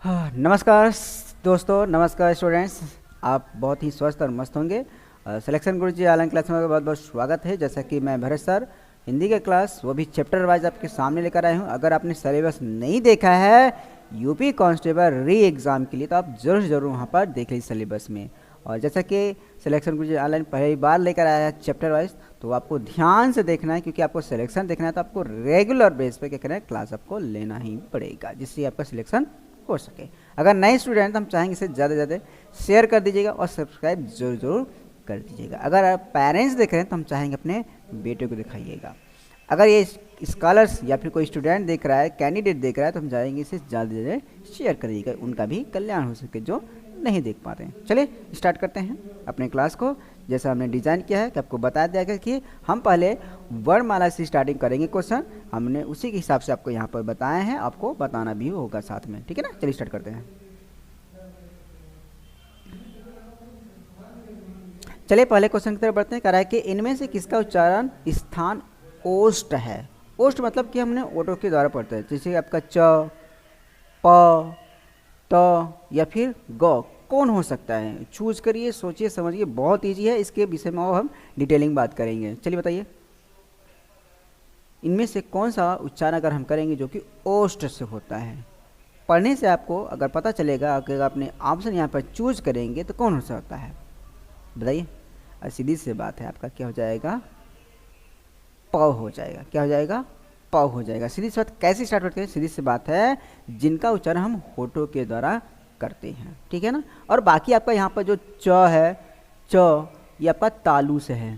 हाँ, नमस्कार दोस्तों, नमस्कार स्टूडेंट्स। आप बहुत ही स्वस्थ और मस्त होंगे। सिलेक्शन गुरुजी ऑनलाइन क्लास में बहुत बहुत स्वागत है। जैसा कि मैं भरत सर हिंदी के क्लास वो भी चैप्टर वाइज आपके सामने लेकर आए हूँ। अगर आपने सिलेबस नहीं देखा है यूपी कांस्टेबल री एग्ज़ाम के लिए तो आप ज़रूर वहाँ पर देख लीजिए सिलेबस में। और जैसा कि सिलेक्शन गुरुजी ऑनलाइन पहली बार लेकर आया है चैप्टर वाइज, तो आपको ध्यान से देखना है, क्योंकि आपको सिलेक्शन देखना है तो आपको रेगुलर बेस पे क्या करना है, क्लास आपको लेना ही पड़ेगा, जिससे आपका सिलेक्शन हो सके। अगर नए स्टूडेंट हम चाहेंगे इसे ज़्यादा से ज़्यादा शेयर कर दीजिएगा और सब्सक्राइब जरूर कर दीजिएगा। अगर आप पेरेंट्स देख रहे हैं तो हम चाहेंगे अपने बेटे को दिखाइएगा। अगर ये स्कॉलर्स या फिर कोई स्टूडेंट देख रहा है, कैंडिडेट देख रहा है, तो हम चाहेंगे इसे ज़्यादा से ज़्यादा शेयर करिएगा, उनका भी कल्याण हो सके जो नहीं देख पाते हैं। चलिए स्टार्ट करते हैं अपने क्लास को। जैसा हमने डिज़ाइन किया है कि आपको बता दिया गया कि हम पहले वर्णमाला से स्टार्टिंग करेंगे क्वेश्चन, हमने उसी के हिसाब से आपको यहाँ पर बताए हैं, आपको बताना भी होगा साथ में, ठीक है ना। चलिए स्टार्ट करते हैं। चलिए पहले क्वेश्चन की तरफ बढ़ते हैं। कह रहा है कि इनमें से किसका उच्चारण स्थान ओष्ठ है। ओष्ठ मतलब कि हमने ओटो के द्वारा पढ़ते हैं, जैसे आपका च, प, त या फिर ग, कौन हो सकता है। चूज करिए, सोचिए, समझिए, बहुत ईजी है। इसके विषय में हम डिटेलिंग बात करेंगे। चलिए बताइए इनमें से कौन सा उच्चारण अगर हम करेंगे जो कि ओष्ठ से होता है। पढ़ने से आपको अगर पता चलेगा, अगर आपने ऑप्शन यहाँ पर चूज करेंगे तो कौन सा होता है बताइए। और सीधी सी बात है, आपका क्या हो जाएगा, प हो जाएगा। क्या हो जाएगा, प हो जाएगा। सीधी सी बात कैसे स्टार्ट करते हैं, सीधी सी बात है, जिनका उच्चारण हम होठों के द्वारा करते हैं, ठीक है ना। और बाकी आपका यहाँ पर जो च है, च ये आपका तालु से है।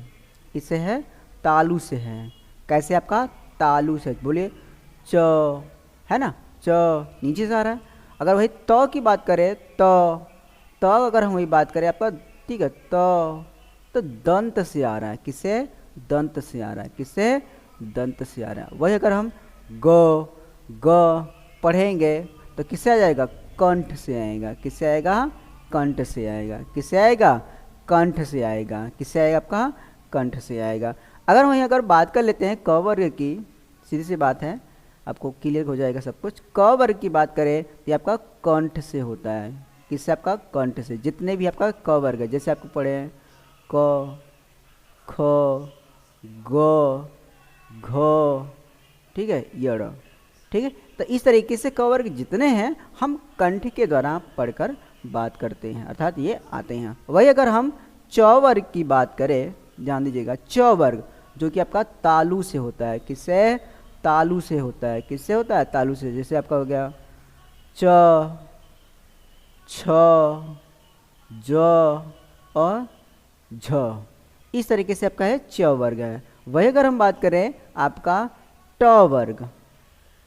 इससे है तालु से है। कैसे आपका तालु से, बोलिए च, है ना, च नीचे से आ रहा है। अगर वही त की बात करें त अगर हम वही बात करें आपका, ठीक है, तो दंत से आ रहा है। किससे, दंत से आ रहा है। किससे, दंत से आ रहा है। वही अगर हम ग पढ़ेंगे तो किससे आ जाएगा, कंठ से आएगा। किससे आएगा, कंठ से आएगा। किससे आएगा, कंठ से आएगा। किससे आएगा, आपका कंठ से आएगा। अगर वहीं अगर बात कर लेते हैं क वर्ग की, सीधी सी बात है, आपको क्लियर हो जाएगा सब कुछ। क वर्ग की बात करें तो ये आपका कंठ से होता है। किससे, आपका कंठ से। जितने भी आपका क वर्ग है, जैसे आपको पढ़े हैं क, ख, ग, घ, ठीक है, यड़, ठीक है। तो इस तरीके से क वर्ग जितने हैं हम कंठ के द्वारा पढ़कर बात करते हैं, अर्थात ये आते हैं। वही अगर हम च वर्ग की बात करें, ध्यान दीजिएगा, च वर्ग जो कि आपका तालु से होता है। किससे, तालु से होता है। किससे होता है, तालु से। जैसे आपका हो गया च, छ, ज और झ, इस तरीके से आपका है च वर्ग है। वही अगर हम बात करें आपका ट वर्ग,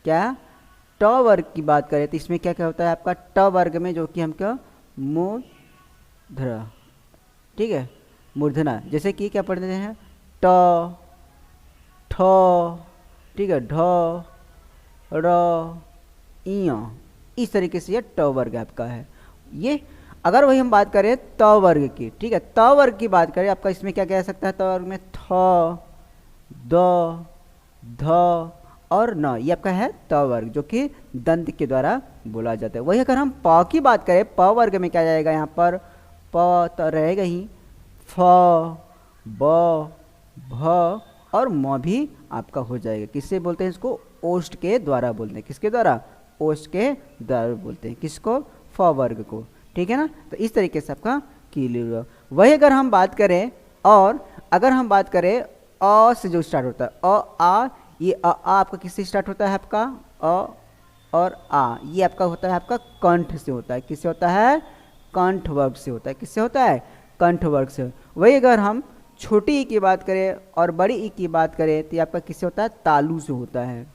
क्या, ट वर्ग की बात करें तो इसमें क्या क्या होता है आपका ट वर्ग में, जो कि हम क्या, मूर्धना, ठीक है, मूर्धना। जैसे कि क्या पढ़ते हैं ट, ठ, ठीक है, ढ, र, इय, इस तरीके से ये ट वर्ग आपका है। ये अगर वही हम बात करें त वर्ग की, ठीक है, त वर्ग की बात करें आपका, इसमें क्या कह सकता है त वर्ग में, थ, द, ध और न, ये आपका है त वर्ग, जो कि दंत के द्वारा बोला जाता है। वही अगर हम प की बात करें, प वर्ग में क्या जाएगा, यहाँ पर प तो रहेगा ही, फ, ब, भ और म भी आपका हो जाएगा। किससे बोलते हैं इसको, ओष्ठ के द्वारा बोलते हैं। किसके द्वारा, ओष्ठ के द्वारा बोलते हैं। किसको, फ वर्ग को, ठीक है ना। तो इस तरीके से आपका क्लियर हुआ। वही अगर हम बात करें, और अगर हम बात करें अ से जो स्टार्ट होता है, अ, आ, ये आ आपका किससे स्टार्ट होता है, आपका अ और आ, ये आपका होता है आपका कंठ से होता है। किससे होता है, कंठ वर्ग से होता है। किससे होता है, कंठ वर्ग से। वही अगर हम छोटी ई की बात करें और बड़ी ई की बात करें तो ये आपका किससे होता है, तालु से होता है।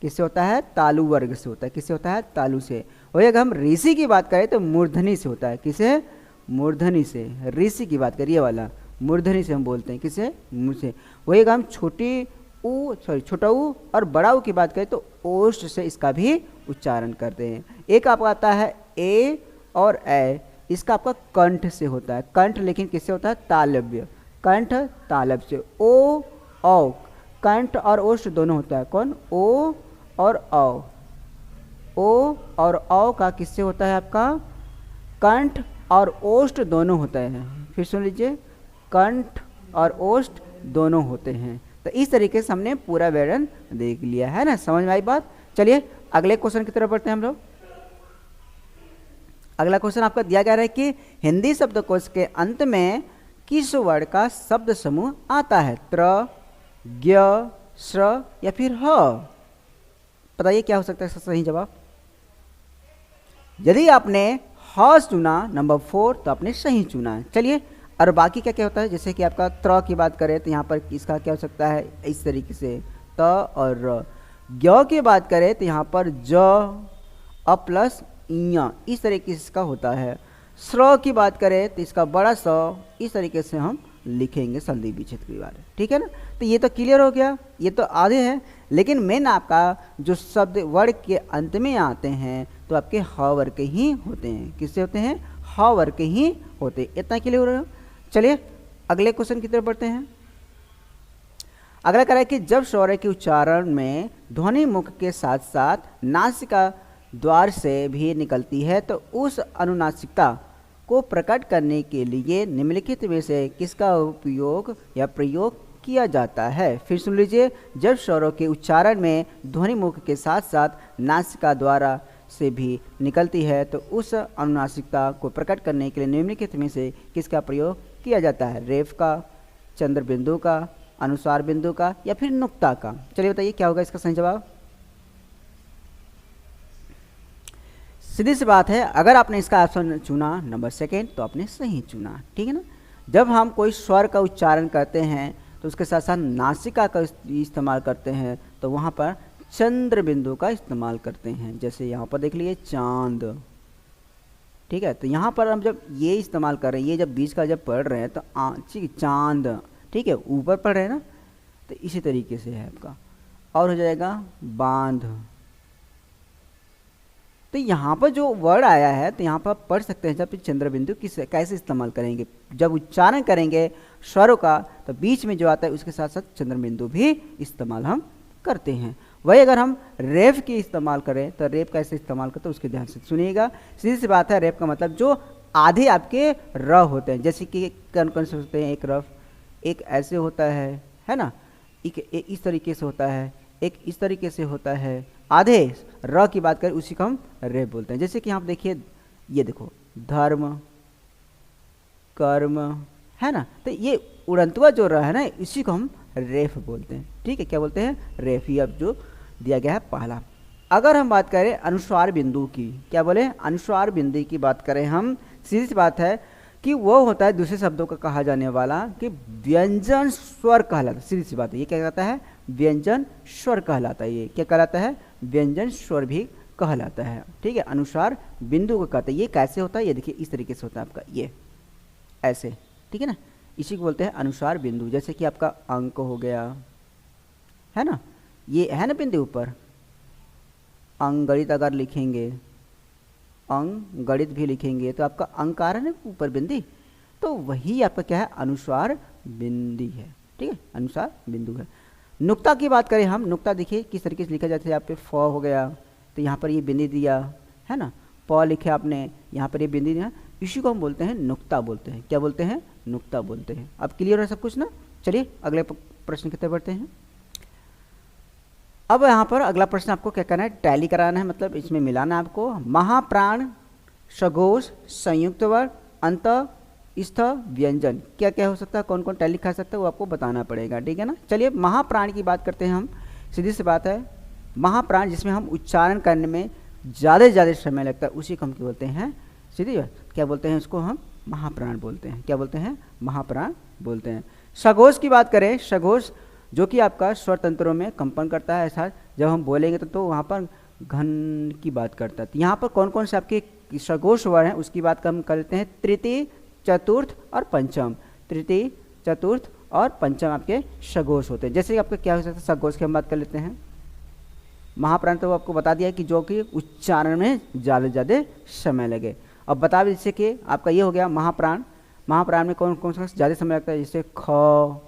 किससे होता है, तालु वर्ग से होता है। किससे होता है, तालु से। वही अगर हम ऋषि की बात करें तो मूर्धनी से होता है। किसे, मूर्धनी से। ऋषि की बात करिए वाला मूर्धनी से हम बोलते हैं। किसे, मुँह से। वही अगर हम छोटी ऊ, सॉरी, छोटा ऊ और बड़ा ऊ की बात करें तो ओष्ठ से इसका भी उच्चारण करते हैं। एक आपका आता है ए और ए, इसका आपका कंठ से होता है। कंठ लेकिन किससे होता है, तालव्य, कंठ तालव्य से। ओ, औ, कंठ और ओष्ठ दोनों होता है। कौन, ओ और औ, ओ और औ का किससे होता है आपका, कंठ और ओष्ठ दोनों होते हैं। फिर सुन लीजिए, कंठ और ओष्ठ दोनों होते हैं। तो इस तरीके से हमने पूरा व्याकरण देख लिया है ना, समझ में आई बात। चलिए अगले क्वेश्चन की तरफ बढ़ते हैं हम लोग। अगला क्वेश्चन आपका दिया गया है कि हिंदी शब्दकोश के अंत में किस वर्ण का शब्द समूह आता है, त्र, ज्ञ, श्र या फिर ह। बताइए क्या हो सकता है इसका सही जवाब। यदि आपने ह चुना नंबर 4 तो आपने सही चुना है। चलिए और बाकी क्या क्या होता है, जैसे कि आपका त्र की बात करें तो यहाँ पर इसका क्या हो सकता है, इस तरीके से त और र। ज्ञ की बात करें तो यहाँ पर ज अ प्लस इया, इस तरीके से इसका होता है। श्र की बात करें तो इसका बड़ा स, इस तरीके से हम लिखेंगे संधि विच्छेद के बारे, ठीक है ना। तो ये तो क्लियर हो गया, ये तो आधे हैं। लेकिन मेन आपका जो शब्द वर्ग के अंत में आते हैं तो आपके ह वर्ग के ही होते हैं। किससे होते हैं, ह वर्ग के ही होते हैं। इतना क्लियर हो रहा है। चलिए अगले क्वेश्चन की तरफ बढ़ते हैं। अगला कह रहा है कि जब स्वर के उच्चारण में ध्वनि मुख के साथ साथ नासिका द्वार से भी निकलती है तो उस अनुनासिकता को प्रकट करने के लिए निम्नलिखित में से किसका उपयोग या प्रयोग किया जाता है। फिर सुन लीजिए, जब स्वरों के उच्चारण में ध्वनि मुख के साथ साथ नासिका द्वारा से भी निकलती है तो उस अनुनासिकता को प्रकट करने के लिए निम्नलिखित में से किसका प्रयोग किया जाता है, रेफ का, चंद्र बिंदु का, अनुस्वार बिंदु का या फिर नुक्ता का। चलिए बताइए क्या होगा इसका सही जवाब। सीधी सी बात है, अगर आपने इसका ऑप्शन चुना नंबर 2 तो आपने सही चुना, ठीक है ना। जब हम कोई स्वर का उच्चारण करते हैं तो उसके साथ साथ नासिका का इस्तेमाल करते हैं तो वहाँ पर चंद्र बिंदु का इस्तेमाल करते हैं। जैसे यहाँ पर देख लीजिए चांद, ठीक है। तो यहाँ पर हम जब ये इस्तेमाल कर रहे हैं, ये जब बीच का जब पढ़ रहे हैं तो चांद, ठीक है, ऊपर पढ़ रहे हैं ना, तो इसी तरीके से है आपका। और हो जाएगा बांध। तो यहाँ पर जो वर्ड आया है तो यहाँ पर पढ़ सकते हैं जब चंद्र बिंदु कैसे इस्तेमाल करेंगे, जब उच्चारण करेंगे स्वरों का तो बीच में जो आता है उसके साथ साथ चंद्र बिंदु भी इस्तेमाल हम करते हैं। वही अगर हम रेफ की इस्तेमाल करें तो रेफ कैसे इस्तेमाल करते हैं उसके ध्यान से सुनिएगा। सीधी सी बात है, रेफ का मतलब जो आधे आपके र होते हैं, जैसे कि कौन कौन से होते हैं, एक रफ, एक ऐसे होता है ना, एक इस तरीके से होता है, एक इस तरीके से होता है। आधे र की बात करें उसी को हम रेफ बोलते हैं। जैसे कि आप देखिए, ये देखो धर्म, कर्म, है ना, तो ये उड़ंतवा जो र है ना इसी को हम रेफ बोलते हैं, ठीक है। क्या बोलते हैं, रेफ। ये अब जो दिया गया है पहला। अगर हम बात करें अनुस्वार बिंदु की, क्या बोले, अनुस्वार बिंदु की बात करें हम, सीधी सी बात है कि वो होता है दूसरे शब्दों का कहा जाने वाला कि व्यंजन स्वर कहलाता है। सीधी सी बात है, ये क्या कहलाता है, व्यंजन स्वर कहलाता है। ये क्या कहलाता है, व्यंजन स्वर भी कहलाता है, ठीक है। अनुस्वार बिंदु को कहते हैं। ये कैसे होता है, ये देखिए इस तरीके से होता है आपका, ये ऐसे, ठीक है ना, इसी को बोलते हैं अनुस्वार बिंदु। जैसे कि आपका अंक हो गया, है ना, ये है ना बिंदु ऊपर, अंगणित अगर लिखेंगे, अंगणित भी लिखेंगे तो आपका अंक आ रहा है ना ऊपर बिंदी, तो वही आपका क्या है, अनुस्वार बिंदी है, ठीक है, अनुस्वार बिंदु है। नुक्ता की बात करें हम, नुक्ता देखिए किस तरीके से लिखा जाता है। यहाँ पे फ हो गया तो यहाँ पर ये बिंदी दिया है ना, प लिखे आपने, यहाँ पर ये बिंदी दिया, इसी को हम बोलते हैं नुक्ता बोलते हैं। क्या बोलते हैं, नुक्ता बोलते हैं। अब क्लियर है सब कुछ ना। चलिए अगले प्रश्न की तरफ बढ़ते हैं। अब यहाँ पर अगला प्रश्न आपको क्या करना है, टैली कराना है, मतलब इसमें मिलाना है आपको। महाप्राण, सघोष, संयुक्त वर्ण, अंत, स्थ, व्यंजन, क्या क्या हो सकता है, कौन कौन टैली खा सकता है वो आपको बताना पड़ेगा, ठीक है ना। चलिए महाप्राण की बात करते हैं हम। सीधी सी बात है, महाप्राण जिसमें हम उच्चारण करने में ज़्यादा से ज़्यादा समय लगता है उसी को हम क्या बोलते हैं, सीधी बात, क्या बोलते हैं, उसको हम महाप्राण बोलते हैं। क्या बोलते हैं, महाप्राण बोलते हैं। सघोष की बात करें, सघोष जो कि आपका स्वर तंत्रों में कंपन करता है, ऐसा जब हम बोलेंगे तो वहाँ पर घन की बात करता है। तो यहाँ पर कौन कौन से आपके सघोष वर्ण हैं उसकी बात हम करते हैं, तृतीय, चतुर्थ और पंचम। तृतीय, चतुर्थ और पंचम आपके सघोष होते हैं। जैसे कि आपका क्या हो सकता है, सघोष की हम बात कर लेते हैं। महाप्राण तो आपको बता दिया कि जो कि उच्चारण में ज़्यादा से ज़्यादा समय लगे। अब बता दें जैसे कि आपका ये हो गया महाप्राण, महाप्राण में कौन कौन सा ज़्यादा समय लगता है, जैसे ख,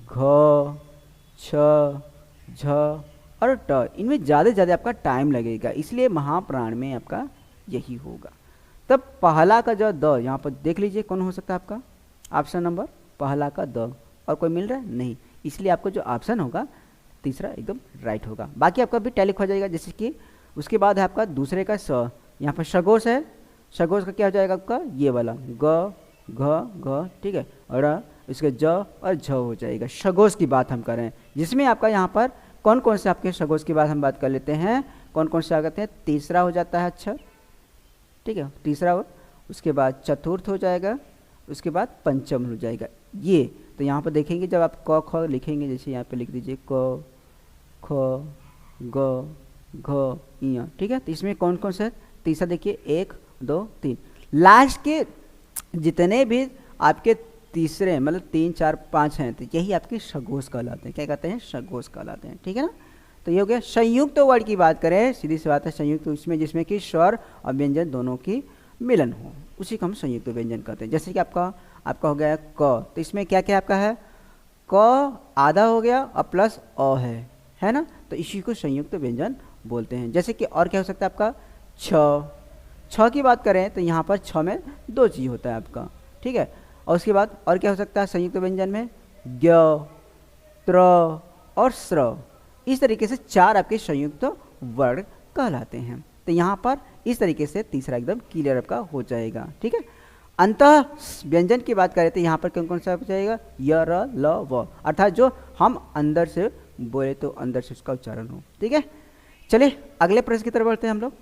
घ, छ, झ और ट, इनमें ज़्यादा से ज़्यादा आपका टाइम लगेगा, इसलिए महाप्राण में आपका यही होगा। तब पहला का जो द यहाँ पर देख लीजिए कौन हो सकता है आपका ऑप्शन नंबर पहला का द, और कोई मिल रहा है नहीं, इसलिए आपको जो ऑप्शन होगा तीसरा एकदम राइट होगा। बाकी आपका भी टैलिक हो जाएगा। जैसे कि उसके बाद है आपका दूसरे का स, यहाँ पर सगोश है, सगोश का क्या हो जाएगा आपका ये वाला ग घ घ, ठीक है, और इसके ज और झ हो जाएगा। सगोश की बात हम कर रहे हैं, जिसमें आपका यहाँ पर कौन कौन से आपके सगोश की बात हम बात कर लेते हैं, कौन कौन से आ जाते हैं। तीसरा हो जाता है अक्षर, ठीक है, तीसरा, उसके बाद चतुर्थ हो जाएगा, उसके बाद पंचम हो जाएगा ये। तो यहाँ पर देखेंगे जब आप क ख लिखेंगे, जैसे यहाँ पे लिख दीजिए क ख ग घ य, ठीक है। तो इसमें कौन कौन सा है, तीसरा देखिए 1 2 3, लास्ट के जितने भी आपके तीसरे मतलब 3 4 5 हैं, तो यही आपके सगोश कहलाते हैं। क्या कहते हैं, सगोश कहलाते हैं, ठीक है ना। तो ये हो गया। संयुक्त वर्ड की बात करें, सीधी सी बात है, संयुक्त उसमें जिसमें कि स्वर और व्यंजन दोनों की मिलन हो, उसी को हम संयुक्त व्यंजन कहते हैं। जैसे कि आपका हो गया क, तो इसमें क्या क्या आपका है, क आधा हो गया और प्लस अ है ना, तो इसी को संयुक्त व्यंजन बोलते हैं। जैसे कि और क्या हो सकता है आपका छ की बात करें तो यहाँ पर छ में 2 चीज़ होता है आपका, ठीक है। और उसके बाद और क्या हो सकता है संयुक्त व्यंजन में, ज्ञ त्र और स्र, इस तरीके से 4 आपके संयुक्त वर्ड कहलाते हैं। तो यहाँ पर इस तरीके से तीसरा एकदम क्लियर आपका हो जाएगा, ठीक है। अंतः व्यंजन की बात करें तो यहाँ पर कौन कौन सा हो जाएगा, य र ल व, अर्थात जो हम अंदर से बोले तो अंदर से उसका उच्चारण हो, ठीक है। चलिए अगले प्रश्न की तरफ बढ़ते हैं हम लोग।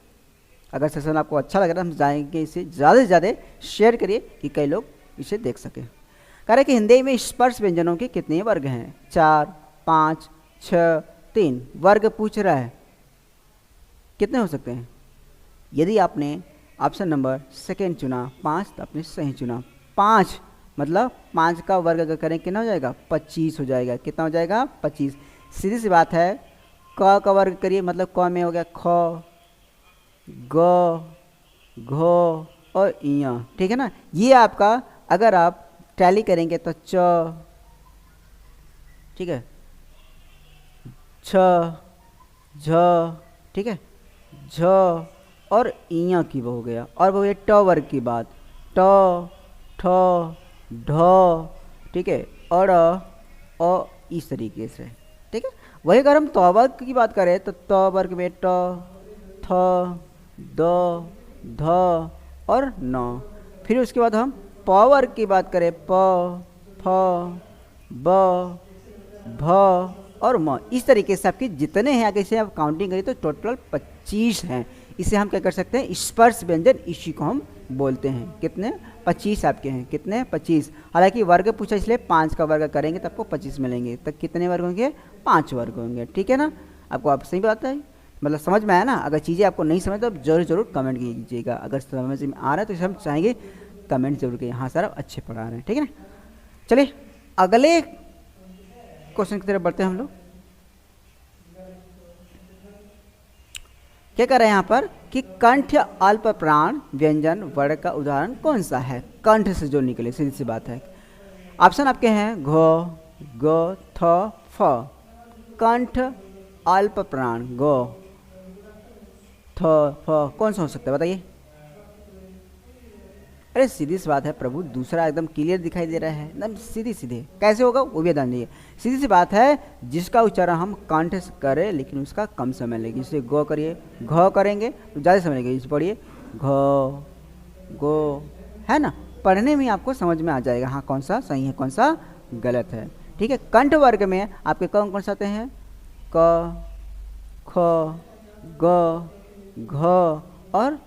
अगर सेशन आपको अच्छा लग रहा है हम जाएंगे इसे ज़्यादा से ज़्यादा शेयर करिए कि कई लोग इसे देख सकें। कह रहे कि हिंदी में स्पर्श व्यंजनों के कितने वर्ग हैं, 4 5 6 3 वर्ग पूछ रहा है, कितने हो सकते हैं। यदि आपने ऑप्शन नंबर सेकेंड चुना 5 तो आपने सही चुना। 5 मतलब 5 का वर्ग अगर करें कितना हो जाएगा, 25 हो जाएगा। कितना हो जाएगा, 25। सीधी सी बात है, क का वर्ग करिए मतलब क में हो गया ख ग घ और य, ठीक है ना। ये आपका अगर आप टैली करेंगे तो च, ठीक है, छ झ, ठीक है, झ और इ की वो हो गया। और वो है ट वर्ग की बात, ट ठ ढ, ठीक है, और इस तरीके से, ठीक है। वही अगर हम त वर्ग की बात करें तो त वर्ग में ट थ द ध और न। फिर उसके बाद हम प वर्ग की बात करें, प फ ब भ और म। इस तरीके से आपके जितने हैं आगे से आप काउंटिंग करें तो टोटल 25 हैं। इसे हम क्या कर सकते हैं, स्पर्श व्यंजन, इसी को हम बोलते हैं। कितने, 25 आपके हैं। कितने, 25। हालांकि वर्ग पूछा इसलिए 5 का वर्ग करेंगे तो आपको 25 मिलेंगे। तो कितने वर्ग होंगे, 5 वर्ग होंगे, ठीक है ना। आपको आप सही बात है, मतलब समझ में आया ना। अगर चीज़ें आपको नहीं समझ तो आप जरूर कमेंट कीजिएगा। अगर समझ में आ रहा है तो हम चाहेंगे कमेंट जरूर कीजिए, हाँ सर आप अच्छे पढ़ा रहे हैं, ठीक है ना। चलिए अगले क्वेश्चन की तरफ बढ़ते हैं हम लोग। क्या कर रहे हैं यहाँ पर कि कंठ अल्प प्राण व्यंजन वर्ग का उदाहरण कौन सा है। कंठ से जो निकले, सीधी सी बात है। ऑप्शन आपके हैं घ ग थ फ। कंठ अल्प प्राण ग थ फ कौन सा हो सकता है बताइए। अरे सीधी सी बात है प्रभु, दूसरा एकदम क्लियर दिखाई दे रहा है, एकदम सीधे सीधे। कैसे होगा वो भी बता दीजिए। सीधी सी बात है, जिसका उच्चारण हम कंठ से करें लेकिन उसका कम समय लगेगा। जैसे गो करिए, घ करेंगे तो ज़्यादा समय लगेगा। जैसे पढ़िए घ गो, है ना, पढ़ने में आपको समझ में आ जाएगा हाँ कौन सा सही है कौन सा गलत है, ठीक है। कंठ वर्ग में आपके कौन कौन से आते हैं, क ख ग घ और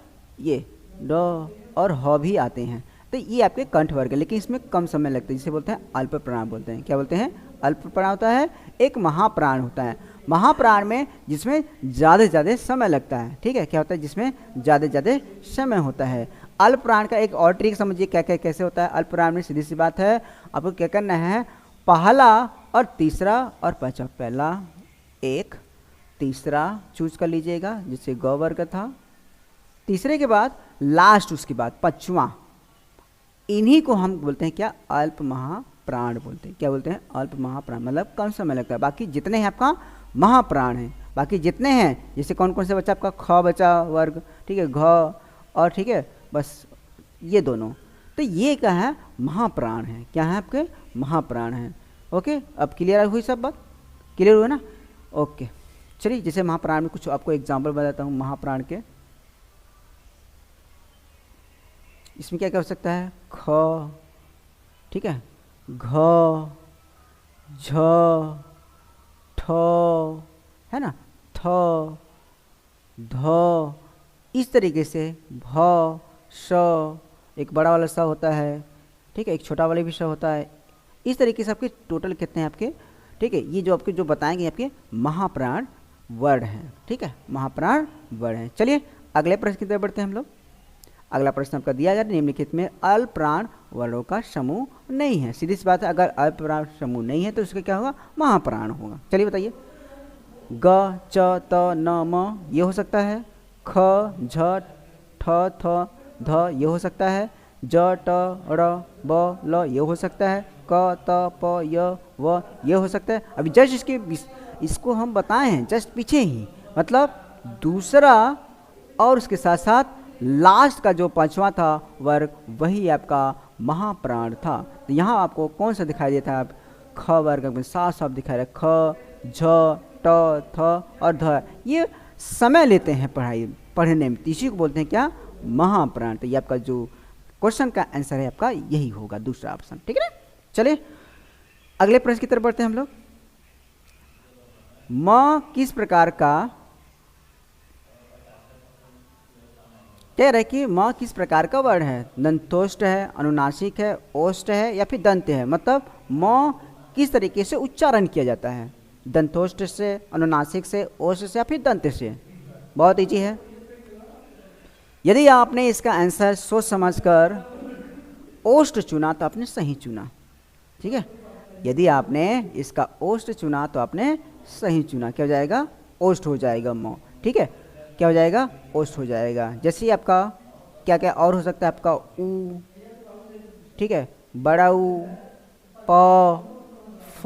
ये ड और ह भी आते हैं। तो ये आपके कंठ वर्ग है, लेकिन इसमें कम समय लगता है, जिसे बोलते हैं अल्प प्राण बोलते हैं। क्या बोलते हैं, अल्प प्राण होता है। एक महाप्राण होता है, महाप्राण में जिसमें ज़्यादा से ज़्यादा समय लगता है, ठीक है। क्या होता है, जिसमें ज़्यादा से ज़्यादा समय होता है। अल्प प्राण का एक और ट्रिक समझिए क्या क्या कैसे होता है। अल्प प्राण में सीधी सी बात है, आपको क्या करना है, पहला और तीसरा और पांचवा, पहला एक तीसरा चूज कर लीजिएगा, जिससे ग वर्ग था। तीसरे के बाद लास्ट, उसके बाद पांचवा, इन्हीं को हम बोलते हैं क्या, अल्प महाप्राण बोलते हैं। क्या बोलते हैं, अल्प महाप्राण, मतलब कम समय लगता है। बाकी जितने हैं आपका महाप्राण हैं, बाकी जितने हैं, जैसे कौन कौन से बचा आपका, ख बचा वर्ग, ठीक है, घ, और ठीक है बस ये दोनों। तो ये क्या है, महाप्राण है। क्या है आपके, महाप्राण है। ओके, अब क्लियर हुई सब बात, क्लियर हुआ ना? ओके, चलिए जैसे महाप्राण में कुछ आपको एग्जाम्पल बताता हूँ महाप्राण के। इसमें क्या क्या हो सकता है, ख, ठीक है, घ, झ, ठ, है ना, थ, ध, इस तरीके से भ, श, एक बड़ा वाला स होता है, ठीक है, एक छोटा वाला भी स होता है। इस तरीके से आपके टोटल कितने हैं आपके, ठीक है, ये जो आपके जो बताएंगे आपके महाप्राण वर्ड हैं, ठीक है, महाप्राण वर्ड हैं। चलिए अगले प्रश्न की तरफ बढ़ते हैं हम लोग। अगला प्रश्न आपका दिया गया, निम्नलिखित में अल्पप्राण वर्णों का समूह नहीं है। सीधी सी बात है, अगर अल्पप्राण समूह नहीं है तो उसका क्या होगा, महाप्राण होगा। चलिए बताइए, ग, च, त, न, म ये हो सकता है, ख, झ, ठ, थ, ध ये हो सकता है, ज, ट, र, ब, ल ये हो सकता है, क, त, प, य, व ये हो सकता है। अभी जस्ट इसको हम बताए हैं जस्ट पीछे ही, मतलब दूसरा और उसके साथ साथ लास्ट का जो पांचवा था वर्ग, वही आपका महाप्राण था। तो यहाँ आपको कौन सा दिखाई देता है, आप ख वर्ग में साफ साफ दिखाई रहा, ख, झ, ट, थ और ध, ये समय लेते हैं पढ़ने में, इसी को बोलते हैं क्या, महाप्राण। तो ये आपका जो क्वेश्चन का आंसर है आपका यही होगा, दूसरा ऑप्शन, ठीक है ना। चलिए अगले प्रश्न की तरफ बढ़ते हैं हम लोग। म किस प्रकार का, कह रहे कि म किस प्रकार का वर्ण है, दंतोष्ट है, अनुनासिक है, ओष्ठ है या फिर दंत है। मतलब म किस तरीके से उच्चारण किया जाता है, दंतोष्ट से, अनुनासिक से, ओष्ठ से या फिर दंत से। बहुत इजी है। यदि आपने इसका आंसर सोच समझकर ओष्ठ चुना तो आपने सही चुना, ठीक है। यदि आपने इसका ओष्ठ चुना तो आपने सही चुना। क्या हो जाएगा, ओष्ठ हो जाएगा म, ठीक है, क्या हो जाएगा, ओष्ठ हो जाएगा। जैसे आपका क्या क्या और हो सकता है, आपका ऊ, ठीक है, बड़ा ऊ, प, फ,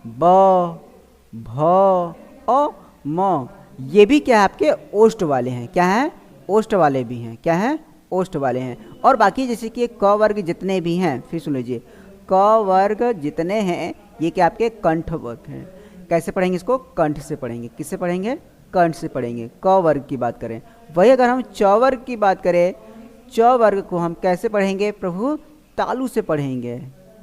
ब, भ और म, ये भी क्या है आपके ओष्ठ वाले हैं। क्या है, ओष्ठ वाले भी हैं। क्या है, ओष्ठ वाले हैं। और बाकी जैसे कि क वर्ग जितने भी हैं, फिर सुन लीजिए, क वर्ग जितने हैं ये क्या आपके कंठ वर्ग हैं। कैसे पढ़ेंगे इसको, कंठ से पढ़ेंगे। किससे पढ़ेंगे, कंठ से पढ़ेंगे। क वर्ग की बात करें, वही अगर हम च वर्ग की बात करें, च वर्ग को हम कैसे पढ़ेंगे प्रभु, तालु से पढ़ेंगे।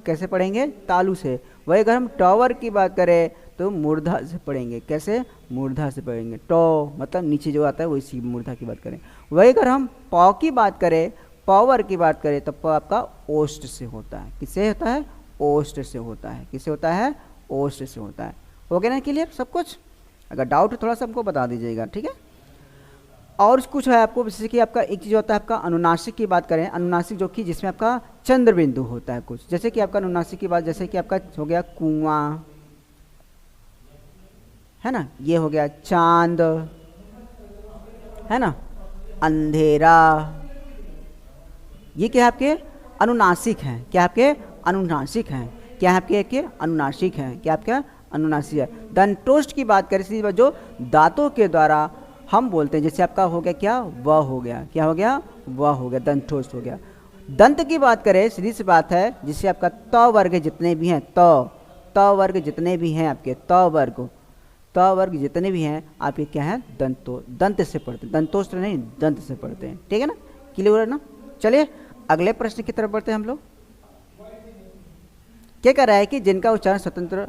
कैसे पढ़ेंगे, तालु से। वही अगर हम ट वर्ग की बात करें तो मूर्धा से पढ़ेंगे। कैसे, मूर्धा से पढ़ेंगे। ट मतलब नीचे जो आता है वही मूर्धा की बात करें। वही अगर हम प की बात करें, प वर्ग की बात करें तो प आपका ओष्ठ से होता है। किससे होता है, ओष्ठ से होता है। किससे होता है, ओष्ठ से होता है। हो गया ना क्लियर सब कुछ। अगर डाउट थोड़ा सा हमको बता दीजिएगा, ठीक है। और कुछ है आपको, जैसे कि आपका एक चीज़ होता है आपका अनुनासिक की बात करें, अनुनासिक जो कि जिसमें आपका चंद्र बिंदु होता है कुछ। जैसे कि आपका अनुनासिक की बात, जैसे कि आपका हो गया कुआं, है ना, ये हो गया चांद, है ना, अंधेरा, ये क्या है आपके अनुनासिक हैं। क्या आपके अनुनासिक हैं। क्या है आपके अनुनासिक हैं। क्या आपका अनुनासिक है। दंतोष्ठ की बात करें, सीधी बात, जो दांतों के द्वारा हम बोलते हैं, जैसे आपका हो गया क्या, व हो गया। क्या हो गया, व हो गया, दंतोष्ठ हो गया। दंत की बात करें, सीधी सी बात है, जिससे आपका त वर्ग जितने भी हैं, त वर्ग जितने भी हैं आपके, त वर्ग जितने भी हैं आपके क्या है, दंत से पढ़ते हैं। दंतोष्ठ नहीं, दंत से पढ़ते हैं, ठीक है ना, क्लियर है ना। चलिए अगले प्रश्न की तरफ बढ़ते हैं हम लोग। क्या कह रहा है कि जिनका उच्चारण स्वतंत्र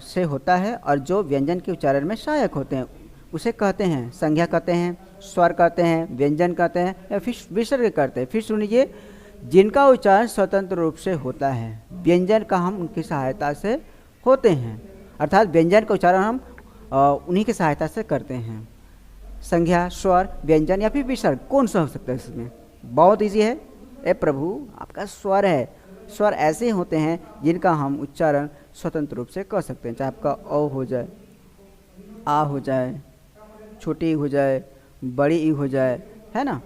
से होता है और जो व्यंजन के उच्चारण में सहायक होते हैं उसे कहते हैं, संज्ञा कहते हैं, स्वर कहते हैं, व्यंजन कहते हैं या फिर विसर्ग कहते हैं। फिर सुनिए, जिनका उच्चारण स्वतंत्र रूप से होता है, व्यंजन का हम उनकी सहायता से होते हैं, अर्थात व्यंजन का उच्चारण हम उन्हीं की सहायता से करते हैं। संज्ञा, स्वर, व्यंजन या फिर विसर्ग, कौन सा हो सकता है इसमें। बहुत ईजी है। ए प्रभु, आपका स्वर है। स्वर ऐसे होते हैं जिनका हम उच्चारण स्वतंत्र रूप से कर सकते हैं, चाहे आपका अ हो जाए, आ हो जाए, छोटी हो जाए, बड़ी ई हो जाए, है ना,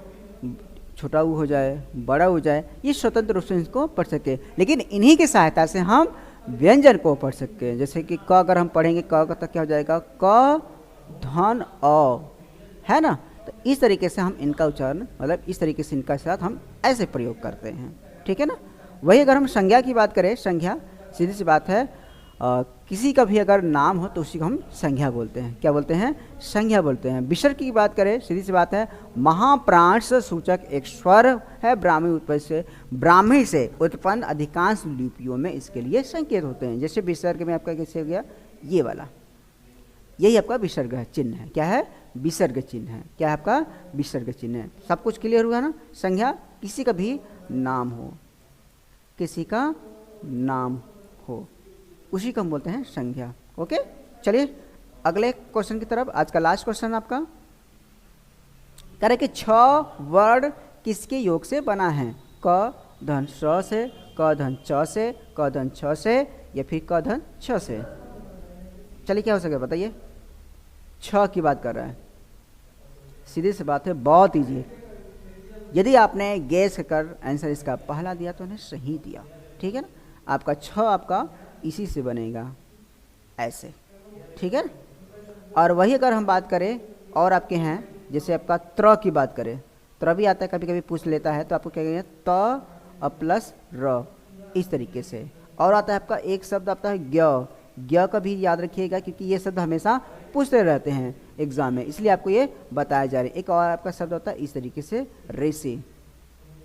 छोटा ऊ हो जाए, बड़ा हो जाए, ये स्वतंत्र रूप से इसको पढ़ सकते हैं। लेकिन इन्हीं की सहायता से हम व्यंजन को पढ़ सकते हैं। जैसे कि क अगर हम पढ़ेंगे क का तो क्या हो जाएगा, क धन अ, है ना। तो इस तरीके से हम इनका उच्चारण, मतलब इस तरीके से इनका साथ हम ऐसे प्रयोग करते हैं, ठीक है ना। वही अगर हम संज्ञा की बात करें, संज्ञा सीधी सी बात है, किसी का भी अगर नाम हो तो उसी को हम संज्ञा बोलते हैं। क्या बोलते हैं, संज्ञा बोलते हैं। विसर्ग की बात करें, सीधी सी बात है, महाप्राण से सूचक एक स्वर है, ब्राह्मी से उत्पन्न अधिकांश लिपियों में इसके लिए संकेत होते हैं। जैसे विसर्ग में आपका कैसे हो गया, ये वाला, यही आपका विसर्ग है, चिन्ह है। क्या है, विसर्ग चिन्ह है। क्या है आपका, विसर्ग चिन्ह है। सब कुछ क्लियर हुआ ना। संज्ञा किसी का भी नाम हो, किसी का नाम हो, उसी को हम बोलते हैं संज्ञा। ओके, चलिए अगले क्वेश्चन की तरफ। आज का लास्ट क्वेश्चन आपका कह रहे कि 6 वर्ड किसके योग से बना है, क धन स से, क धन च से, क धन छ से, या फिर क धन छ से। चलिए क्या हो सके बताइए। 6 की बात कर रहा है, सीधी सी बात है, बहुत ईजी है। यदि आपने गैस कर आंसर इसका पहला दिया तो उन्हें सही दिया, ठीक है ना। आपका 6 आपका इसी से बनेगा, ऐसे, ठीक है। और वही अगर हम बात करें और आपके हैं, जैसे आपका त्र की बात करें, त्र भी आता है, कभी कभी पूछ लेता है, तो आपको क्या कहेंगे, त प्लस र, इस तरीके से। और आता है आपका एक शब्द आता है ज्ञ, ज्ञ का भी याद रखिएगा, क्योंकि ये शब्द हमेशा पूछते रहते हैं एग्जाम में, इसलिए आपको ये बताया जा रहा है। एक और आपका शब्द होता है इस तरीके से रेसे,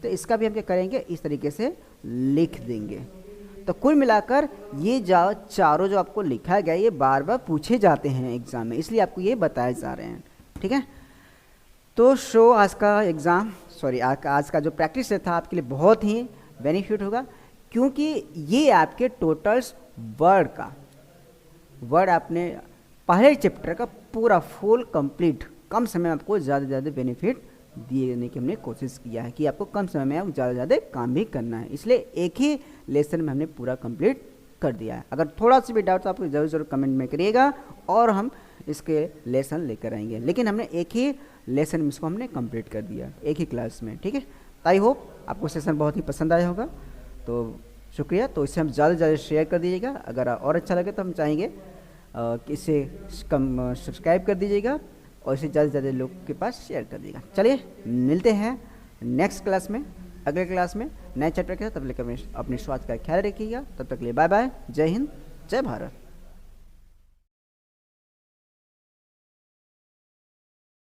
तो इसका भी हम क्या करेंगे, इस तरीके से लिख देंगे। तो कुल मिलाकर ये चारों जो आपको लिखा गया, ये बार बार पूछे जाते हैं एग्जाम में, इसलिए आपको ये बताए जा रहे हैं, ठीक है। तो आज का एग्ज़ाम, आज का जो प्रैक्टिस था आपके लिए बहुत ही बेनिफिट होगा, क्योंकि ये आपके टोटल्स वर्ड आपने पहले चैप्टर का पूरा फुल कंप्लीट कम समय में आपको ज़्यादा से ज़्यादा बेनिफिट देने की हमने कोशिश किया है कि आपको कम समय में आप ज़्यादा से ज़्यादा काम भी करना है, इसलिए एक ही लेसन में हमने पूरा कंप्लीट कर दिया है। अगर थोड़ा सा भी डाउट तो आप ज़रूर कमेंट में करिएगा और हम इसके लेसन लेकर आएंगे, लेकिन हमने एक ही लेसन में इसको हमने कंप्लीट कर दिया, एक ही क्लास में, ठीक है। आई होप आपको सेशन बहुत ही पसंद आया होगा, तो शुक्रिया। तो इसे हम ज़्यादा से ज़्यादा शेयर कर दीजिएगा, अगर और अच्छा लगे तो हम चाहेंगे कि इसे सब्सक्राइब कर दीजिएगा और इसे ज़्यादा से ज़्यादा लोग के पास शेयर कर दीजिएगा। चलिए मिलते हैं नेक्स्ट क्लास में, अगले क्लास में नए चैप्टर के साथ। तब तक अपने स्वास्थ्य का ख्याल रखिएगा। तब तक के लिए बाय बाय, जय हिंद, जय भारत।